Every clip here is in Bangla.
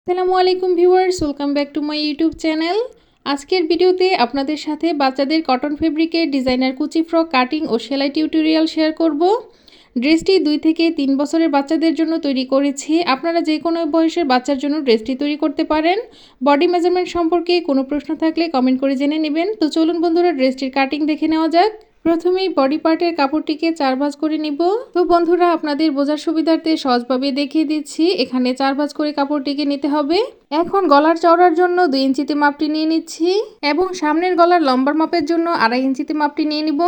আসসালামু আলাইকুম viewers, welcome back to my YouTube channel. আজকের ভিডিওতে আপনাদের সাথে বাচ্চাদের কটন ফেব্রিকের ডিজাইনার কুচি ফ্রক কাটিং ও সেলাই টিউটোরিয়াল শেয়ার করব। ড্রেসটি 2 থেকে 3 বছরের বাচ্চাদের জন্য তৈরি করেছি। আপনারা যে কোনো বয়সের বাচ্চার জন্য ড্রেসটি তৈরি করতে পারেন। বডি মেজারমেন্ট সম্পর্কে কোনো প্রশ্ন থাকলে কমেন্ট করে জেনে নেবেন। তো চলুন বন্ধুরা, ড্রেসটির কাটিং দেখে নেওয়া যাক। প্রথমেই বডি পার্টের কাপড়টিকে 4 ভাঁজ করে নিব। তো বন্ধুরা, আপনাদের বোঝার সুবিধার্থে সহজভাবে দেখিয়ে দিচ্ছি। এখানে 4 ভাঁজ করে কাপড়টিকে নিতে হবে। এখন গলার চওড়ার জন্য 2 ইঞ্চিতে মাপটি নিয়ে নিচ্ছি এবং সামনের গলার লম্বার মাপের জন্য 2.5 ইঞ্চিতে মাপটি নিয়ে নিব।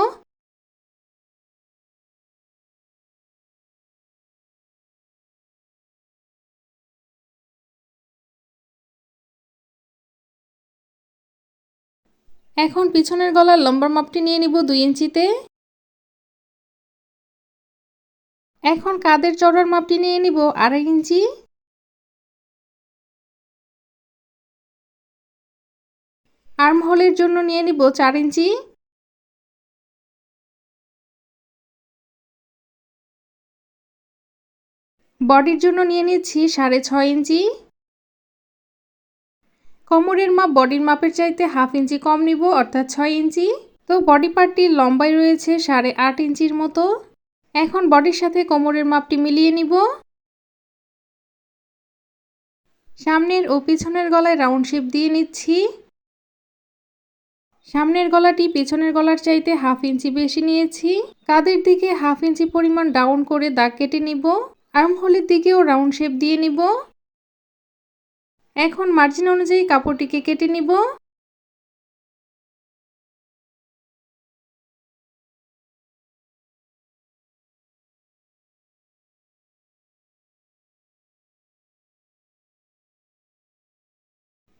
এখন পিছনের গলার লম্বার মাপটি নিয়ে নিব 2 ইঞ্চিতে। এখন কাঁধের চওড়ার মাপটি নিয়ে নিব 2.5 ইঞ্চি। আর্ম হোলের জন্য নিয়ে নিব 4 ইঞ্চি। বডির জন্য নিয়ে নিচ্ছি 6.5 ইঞ্চি। কোমরের মাপ বডির মাপের চাইতে 1/2 ইঞ্চি কম নিব, অর্থাৎ 6 ইঞ্চি। তো বডি পার্টটির লম্বাই রয়েছে 8.5 ইঞ্চির মতো। এখন বডির সাথে কোমরের মাপটি মিলিয়ে নিব। সামনের ও পিছনের গলায় রাউন্ড শেপ দিয়ে নিচ্ছি। সামনের গলাটি পিছনের গলার চাইতে 1/2 ইঞ্চি বেশি নিয়েছি। কাঁধের দিকে 1/2 ইঞ্চি পরিমাণ ডাউন করে দাগ কেটে নিব। আর্মহোলের দিকেও রাউন্ড শেপ দিয়ে নিব। এখন মার্জিন অনুযায়ী কাপড়টিকে কেটে নিব।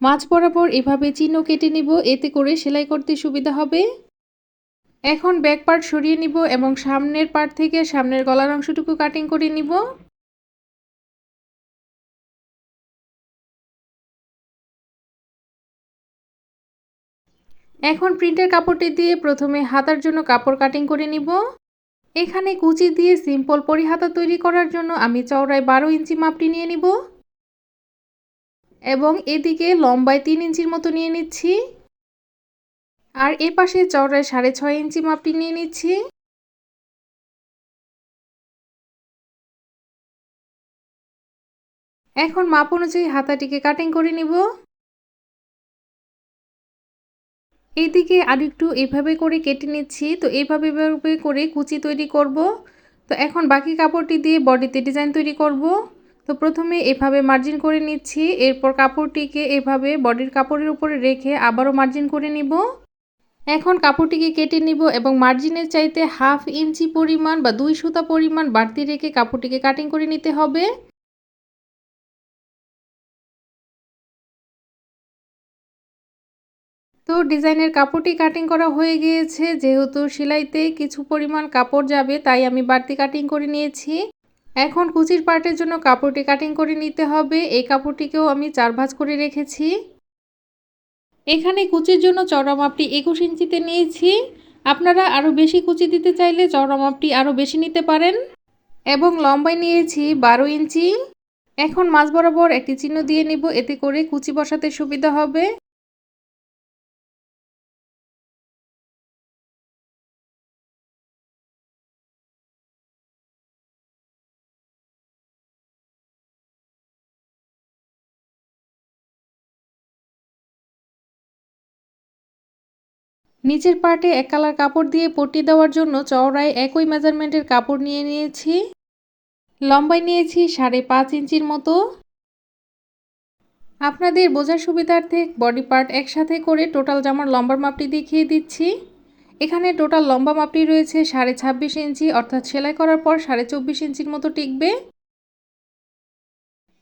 মাঝ বরাবর এভাবে চিহ্ন কেটে নিব, এতে করে সেলাই করতে সুবিধা হবে। এখন ব্যাক পার্ট সরিয়ে নিব এবং সামনের পার্ট থেকে সামনের গলার অংশটুকু কাটিং করে নিব। এখন প্রিন্টের কাপড়টি দিয়ে প্রথমে হাতার জন্য কাপড় কাটিং করে নিব। এখানে কুচি দিয়ে সিম্পল পরিহাতা তৈরি করার জন্য আমি চওড়ায় 12 ইঞ্চি মাপটি নিয়ে নিব এবং এদিকে লম্বায় 3 ইঞ্চির মতো নিয়ে নিচ্ছি। আর এ পাশে চওড়ায় 6.5 ইঞ্চি মাপটি নিয়ে নিচ্ছি। এখন মাপ অনুযায়ী হাতাটিকে কাটিং করে নিব। এইদিকে আরেকটু এভাবে করে কেটে নিচ্ছি। তো এইভাবে করে কুচি তৈরি করব। তো এখন বাকি কাপড়টি দিয়ে বডিতে ডিজাইন তৈরি করব। তো প্রথমে এভাবে মার্জিন করে নিচ্ছি, এরপর কাপড়টিকে এভাবে বডির কাপড়ের উপরে রেখে আবারও মার্জিন করে নিব। এখন কাপড়টিকে কেটে নিব এবং মার্জিনের চাইতে 1/2 ইঞ্চি পরিমাণ বা 2 সুতা পরিমাণ বাড়তি রেখে কাপড়টিকে কাটিং করে নিতে হবে। তো ডিজাইনের কাপড়টি কাটিং করা হয়ে গিয়েছে। যেহেতু সেলাইতে কিছু পরিমাণ কাপড় যাবে, তাই আমি বাড়তি কাটিং করে নিয়েছি। এখন কুচির পার্টের জন্য কাপড়টি কাটিং করে নিতে হবে। এই কাপড়টিকেও আমি 4 ভাঁজ করে রেখেছি। এখানে কুচির জন্য চওড়া মাপটি 21 ইঞ্চিতে নিয়েছি। আপনারা আরও বেশি কুচি দিতে চাইলে চওড়া মাপটি আরও বেশি নিতে পারেন। এবং লম্বায় নিয়েছি 12 ইঞ্চি। এখন মাঝ বরাবর একটি চিহ্ন দিয়ে নিব, এতে করে কুচি বসাতে সুবিধা হবে। নিচের পার্টে এক কালার কাপড় দিয়ে পট্টি দেওয়ার জন্য চওড়ায় একই মেজারমেন্টের কাপড় নিয়ে নিয়েছি। লম্বায় নিয়েছি 5.5 ইঞ্চির মতো। আপনাদের বোঝার সুবিধার্থে বডি পার্ট একসাথে করে টোটাল জামার লম্বার মাপটি দেখিয়ে দিচ্ছি। এখানে টোটাল লম্বা মাপটি রয়েছে 26.5 ইঞ্চি, অর্থাৎ সেলাই করার পর 24.5 ইঞ্চির মতো টিকবে।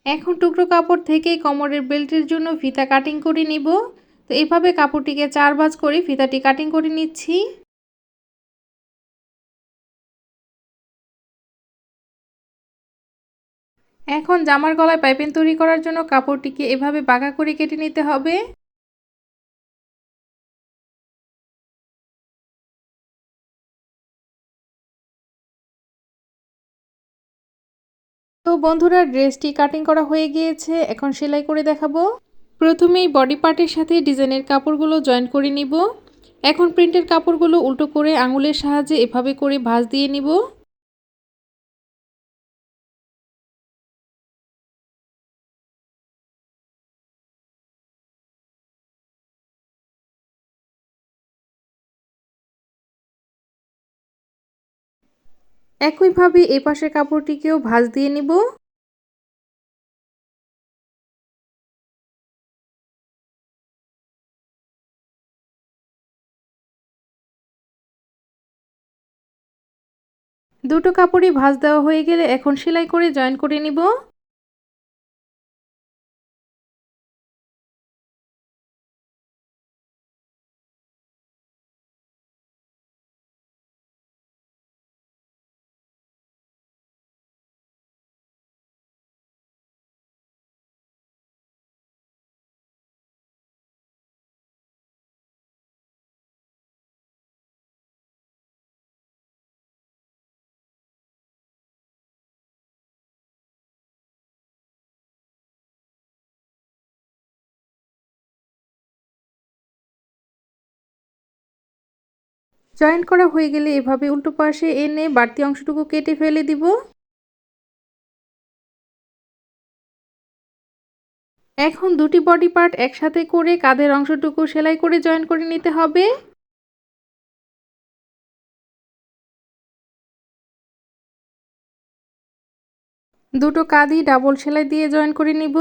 এখন টুকরো কাপড় থেকে কোমরের বেল্টের জন্য ফিতা কাটিং করে নিব। তো এভাবে কাপড়টিকে 4 ভাঁজ করে ফিতাটি কাটিং করে নিচ্ছি। এখন জামার গলায় পাইপিং তৈরি করার জন্য কাপড়টিকে এভাবে বাঁকা করে কেটে নিতে হবে। তো বন্ধুরা, ড্রেসটি কাটিং করা হয়ে গিয়েছে, এখন সেলাই করে দেখাবো। প্রথমেই বডি পার্টের সাথে ডিজাইনের কাপড়গুলো জয়েন করে নিব। এখন প্রিন্টের কাপড়গুলো উল্টো করে আঙুলের সাহায্যে এভাবে করে ভাঁজ দিয়ে নিব। একইভাবে এই পাশের কাপড়টিকেও ভাঁজ দিয়ে নিব। দুটো কাপড়ই ভাঁজ দেওয়া হয়ে গেলে এখন সেলাই করে জয়েন করে নিব। জয়েন করা হয়ে গেলে এভাবে উল্টো পাশে এনে বাড়তি অংশটুকু কেটে ফেলে দিব। এখন দুটি বডি পার্ট একসাথে করে কাঁধের অংশটুকু সেলাই করে জয়েন করে নিতে হবে। দুটো কাঁধই ডাবল সেলাই দিয়ে জয়েন করে নিব।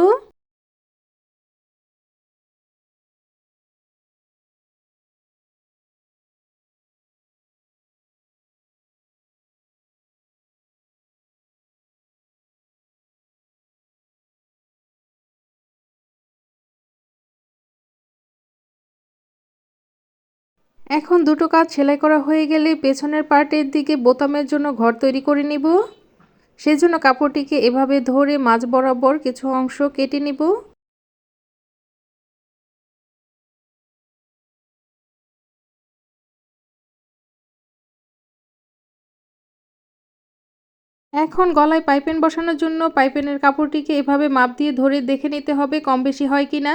এখন দুটো কাঁধ সেলাই করা হয়ে গেলে পেছনের পার্টের দিকে বোতামের জন্য ঘর তৈরি করে নিব। সেজন্য কাপড়টিকে এভাবে ধরে মাঝ বরাবর কিছু অংশ কেটে নিব। এখন গলায় পাইপিন বসানোর জন্য পাইপিনের কাপড়টিকে এভাবে মাপ দিয়ে ধরে দেখে নিতে হবে কম বেশি হয় কি না।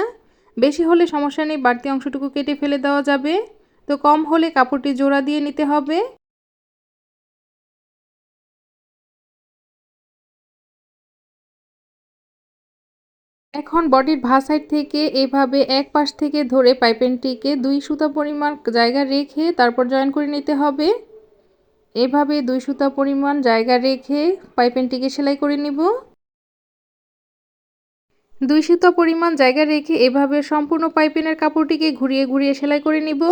বেশি হলে সমস্যা নেই, বাড়তি অংশটুকু কেটে ফেলে দেওয়া যাবে। তো কম হলে কাপড়টি জোড়া দিয়ে নিতে হবে। এখন বডির ভাঁ সাইড থেকে এভাবে এক পাশ থেকে ধরে পাইপিংটিকে 2 সুতা পরিমাণ জায়গা রেখে তারপর জয়েন করে নিতে হবে। এভাবে 2 সুতা পরিমাণ জায়গা রেখে পাইপিংটিকে সেলাই করে নিব। 2 সুতা পরিমাণ জায়গা রেখে এভাবে সম্পূর্ণ পাইপিনের কাপড়টিকে ঘুরিয়ে ঘুরিয়ে সেলাই করে নিব।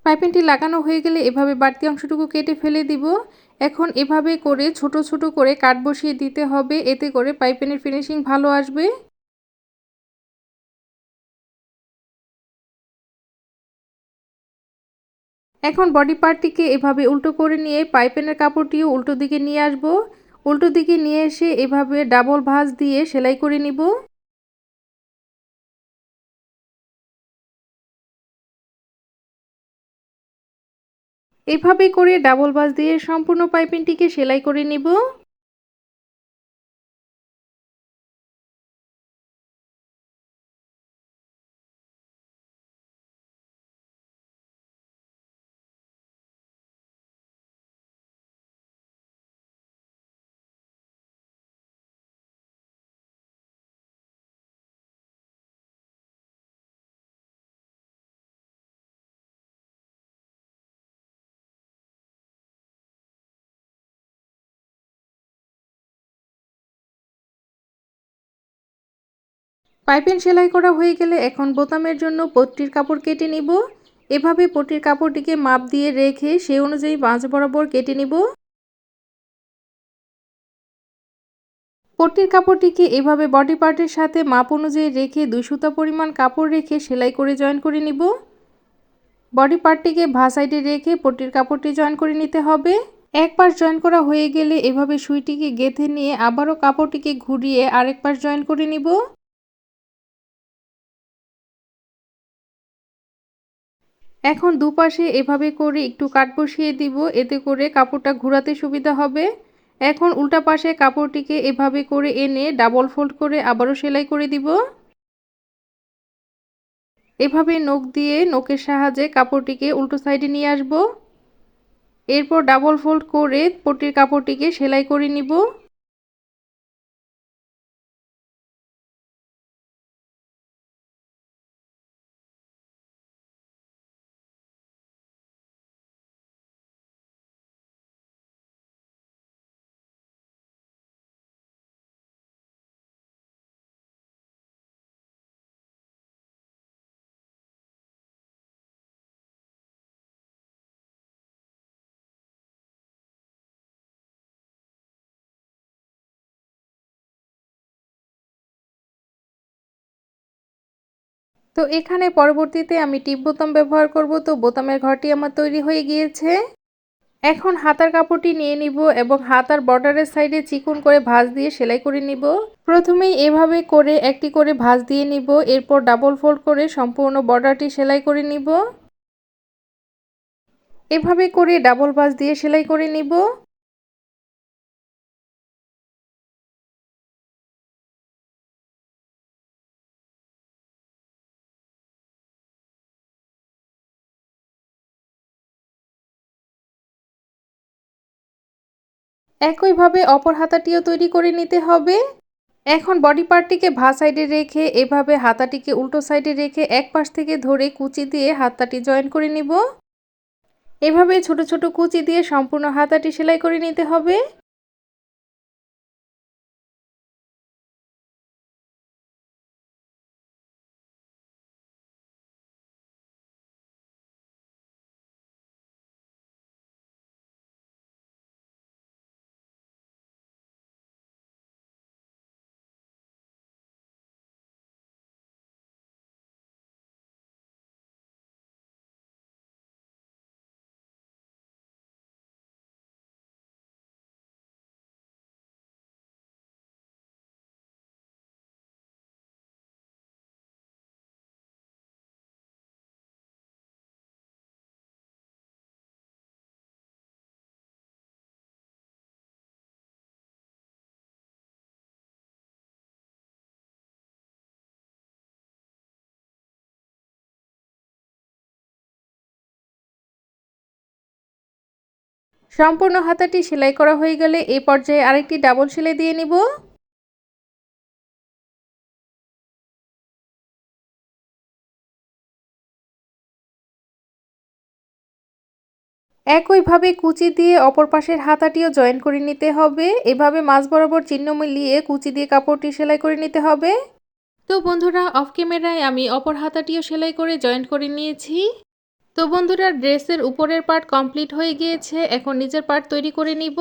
পাইপিংটি লাগানো হয়ে গেলে এভাবে বাড়তি অংশটুকু কেটে ফেলে দিব। এখন এভাবে করে ছোট ছোট করে কাট বসিয়ে দিতে হবে, এতে করে পাইপিনের ফিনিশিং ভালো আসবে। এখন বডি পার্টটিকে এভাবে উল্টো করে নিয়ে পাইপিনের কাপড়টিও উল্টো দিকে নিয়ে আসব। উল্টো দিকে নিয়ে এসে এভাবে ডাবল ভাঁজ দিয়ে সেলাই করে নিব। এভাবে করে ডাবল ভাঁজ দিয়ে সম্পূর্ণ পাইপিংটিকে সেলাই করে নিব। পাইপিং সেলাই করা হয়ে গেলে এখন বোতামের জন্য পট্টির কাপড় কেটে নিব। এভাবে পট্টির কাপড়টিকে মাপ দিয়ে রেখে সেই অনুযায়ী মাঝ বরাবর কেটে নিব। পট্টির কাপড়টিকে এভাবে বডি পার্টের সাথে মাপ অনুযায়ী রেখে 2 সুতা পরিমাণ কাপড় রেখে সেলাই করে জয়েন করে নিব। বডি পার্টটিকে ভাঁজ সাইডে রেখে পট্টির কাপড়টি জয়েন করে নিতে হবে। এক পাশ জয়েন করা হয়ে গেলে এভাবে সুইটিকে গেঁথে নিয়ে আবারও কাপড়টিকে ঘুরিয়ে আরেক পাশ জয়েন করে নিব। এখন দুপাশে এভাবে করে একটু কাট বসিয়ে দিব, এতে করে কাপড়টা ঘোরাতে সুবিধা হবে। এখন উল্টা পাশে কাপড়টিকে এভাবে করে এনে ডাবল ফোল্ড করে আবারও সেলাই করে দিব। এভাবে নখ দিয়ে নখের সাহায্যে কাপড়টিকে উল্টো সাইডে নিয়ে আসব। এরপর ডাবল ফোল্ড করে পট্টির কাপড়টিকে সেলাই করে নিব। তো এখানে পরবর্তীতে আমি টিপ বোতাম ব্যবহার করব। তো বোতামের ঘরটি আমার তৈরি হয়ে গিয়েছে। এখন হাতার কাপড়টি নিয়ে নিব এবং হাতার বর্ডারের সাইডে চিকন করে ভাঁজ দিয়ে সেলাই করে নিব। প্রথমেই এভাবে করে একটি করে ভাঁজ দিয়ে নিব, এরপর ডাবল ফোল্ড করে সম্পূর্ণ বর্ডারটি সেলাই করে নিব। এভাবে করে ডাবল ভাঁজ দিয়ে সেলাই করে নিব। একইভাবে অপর হাতাটিও তৈরি করে নিতে হবে। এখন বডি পার্টটিকে ভাঁজ সাইডে রেখে এভাবে হাতাটিকে উল্টো সাইডে রেখে এক পাশ থেকে ধরে কুচি দিয়ে হাতাটি জয়েন করে নিব। এভাবে ছোট ছোট কুচি দিয়ে সম্পূর্ণ হাতাটি সেলাই করে নিতে হবে। সম্পূর্ণ হাতাটি সেলাই করা হয়ে গেলে এই পর্যায়ে আরেকটি ডাবল সেলাই দিয়ে নিব। একইভাবে কুচি দিয়ে অপর পাশের হাতাটিও জয়েন করে নিতে হবে। এভাবে মাঝ বরাবর চিহ্ন মিলিয়ে কুচি দিয়ে কাপড়টি সেলাই করে নিতে হবে। তো বন্ধুরা, অফ ক্যামেরায় আমি অপর হাতাটিও সেলাই করে জয়েন করে নিয়েছি। তো বন্ধুরা, ড্রেসের উপরের পার্ট কমপ্লিট হয়ে গিয়েছে, এখন নিচের পার্ট তৈরি করে নিব।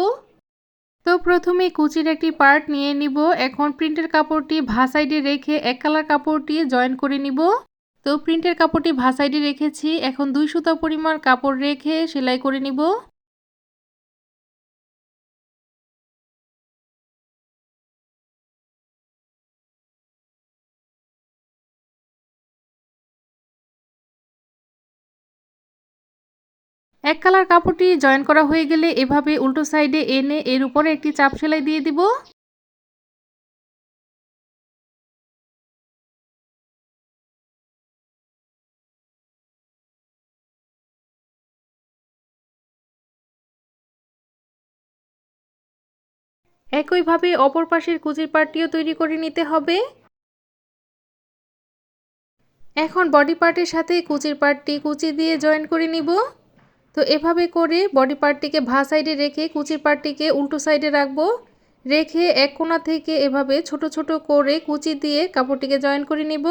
তো প্রথমে কুচির একটি পার্ট নিয়ে নিব। এখন প্রিন্টের কাপড়টি ভাঁজ সাইডে রেখে এক কালার কাপড়টি জয়েন করে নিব। তো প্রিন্টের কাপড়টি ভাঁজ সাইডে রেখেছি, এখন 2 সুতা পরিমাণ কাপড় রেখে সেলাই করে নিব। এক কালার কাপড়টি জয়েন করা হয়ে গেলে এভাবে উল্টো সাইডে এনে এর উপরে একটি চাপ সেলাই দিয়ে দিব। একইভাবে অপর পাশের কুচির পার্টটিও তৈরি করে নিতে হবে। এখন বডি পার্টের সাথে কুচির পার্টটি কুচি দিয়ে জয়েন করে নিব। তো এভাবে করে বডি পার্টটিকে ভাঁজ সাইডে রেখে কুচির পার্টটিকে উল্টো সাইডে রাখবো। রেখে এক কোণা থেকে এভাবে ছোট ছোট করে কুচি দিয়ে কাপড়টিকে জয়েন করে নিব।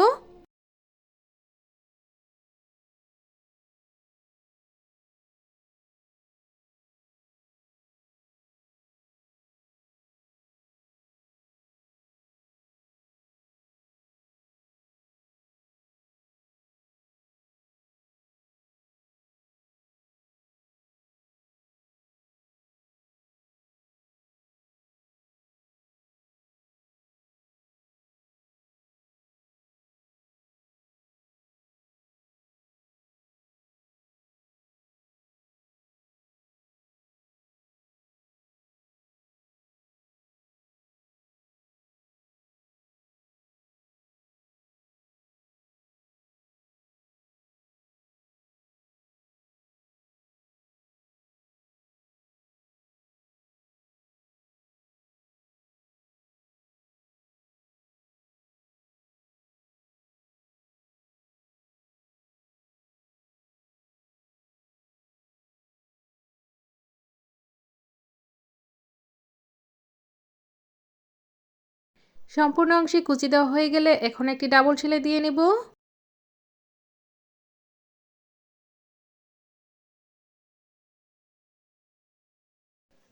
সম্পূর্ণ অংশে কুচি দেওয়া হয়ে গেলে এখন একটি ডাবল সেলাই দিয়ে নেব।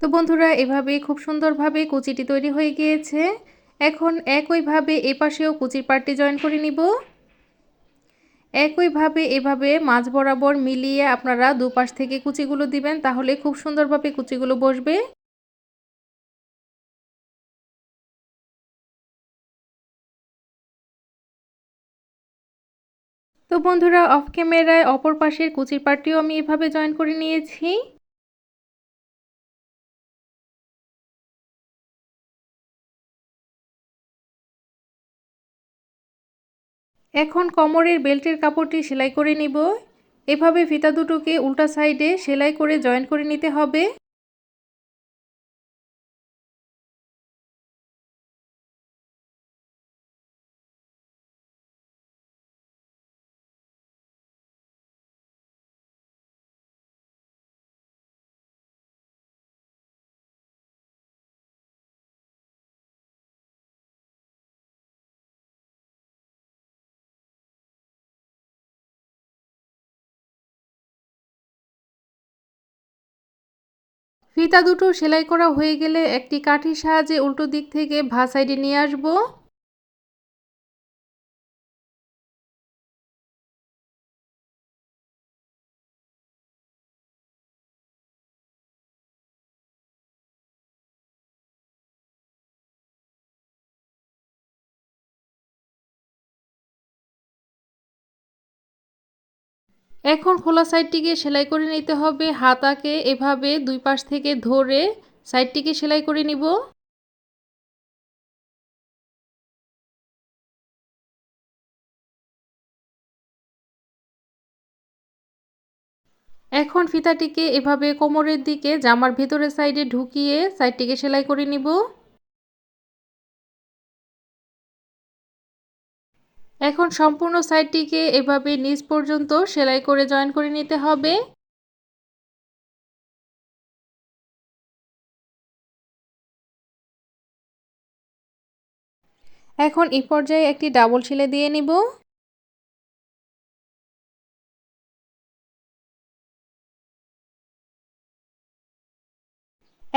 তো বন্ধুরা, এভাবেই খুব সুন্দরভাবে কুচিটি তৈরি হয়ে গিয়েছে। এখন একইভাবে এপাশেও কুচির পার্টটি জয়েন করে নিব। একইভাবে এভাবে মাঝ বরাবর মিলিয়ে আপনারা দুপাশ থেকে কুচিগুলো দিবেন, তাহলে খুব সুন্দরভাবে কুচিগুলো বসবে। তো বন্ধুরা, অফ ক্যামেরায় অপর পাশের কুচির পার্টটিও আমি এভাবে জয়েন করে নিয়েছি। এখন কোমরের বেল্টের কাপড়টি সেলাই করে নিব। এভাবে ফিতা দুটোকে উল্টা সাইডে সেলাই করে জয়েন করে নিতে হবে। ফিতা দুটো সেলাই করা হয়ে গেলে একটি কাঠির সাহায্যে উল্টো দিক থেকে ভাঁজ সাইডে নিয়ে আসব। এখন খোলা সাইডটিকে সেলাই করে নিতে হবে। হাতাকে এভাবে দুই পাশ থেকে ধরে সাইডটিকে সেলাই করে নিব। এখন ফিতাটিকে এভাবে কোমরের দিকে জামার ভেতরের সাইডে ঢুকিয়ে সাইডটিকে সেলাই করে নিব। এখন সম্পূর্ণ সাইডটিকে এভাবে নিচ পর্যন্ত সেলাই করে জয়েন করে নিতে হবে। এখন এই পর্যায়ে একটি ডাবল সেলাই দিয়ে নিব।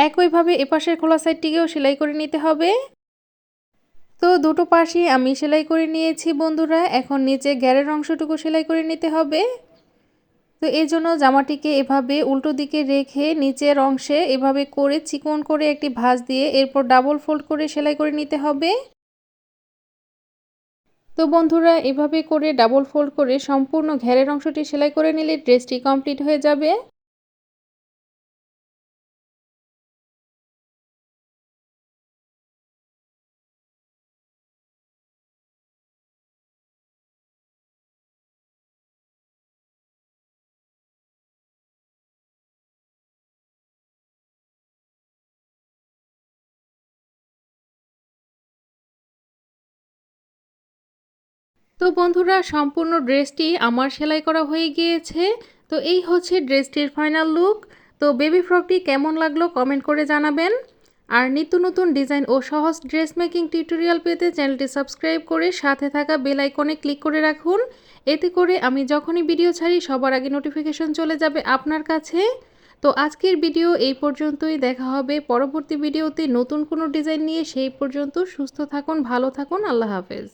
একইভাবে এপাশের খোলা সাইডটিকেও সেলাই করে নিতে হবে। তো দুটো পাশই আমি সেলাই করে নিয়েছি বন্ধুরা। এখন নিচে ঘেরের অংশটুকু সেলাই করে নিতে হবে। তো এই জন্য জামাটিকে এভাবে উল্টো দিকে রেখে নিচের অংশে এভাবে করে চিকন করে একটি ভাঁজ দিয়ে এরপর ডাবল ফোল্ড করে সেলাই করে নিতে হবে। তো বন্ধুরা, এভাবে করে ডাবল ফোল্ড করে সম্পূর্ণ ঘেরের অংশটি সেলাই করে নিলে ড্রেসটি কমপ্লিট হয়ে যাবে। তো বন্ধুরা, সম্পূর্ণ ড্রেসটি আমার সেলাই করা হয়ে গিয়েছে। তো এই হচ্ছে ড্রেসটির ফাইনাল লুক। তো বেবি ফ্রকটি কেমন লাগলো কমেন্ট করে জানাবেন। আর নিত্য নতুন ডিজাইন ও সহজ ড্রেস মেকিং টিউটোরিয়াল পেতে চ্যানেলটি সাবস্ক্রাইব করে সাথে থাকা বেল আইকনে ক্লিক করে রাখুন। এতে করে আমি যখনই ভিডিও ছাড়ি সবার আগে নোটিফিকেশন চলে যাবে আপনার কাছে। তো আজকের ভিডিও এই পর্যন্তই, দেখা হবে পরবর্তী ভিডিওতে নতুন কোনো ডিজাইন নিয়ে। সেই পর্যন্ত সুস্থ থাকুন, ভালো থাকুন, আল্লাহ হাফেজ।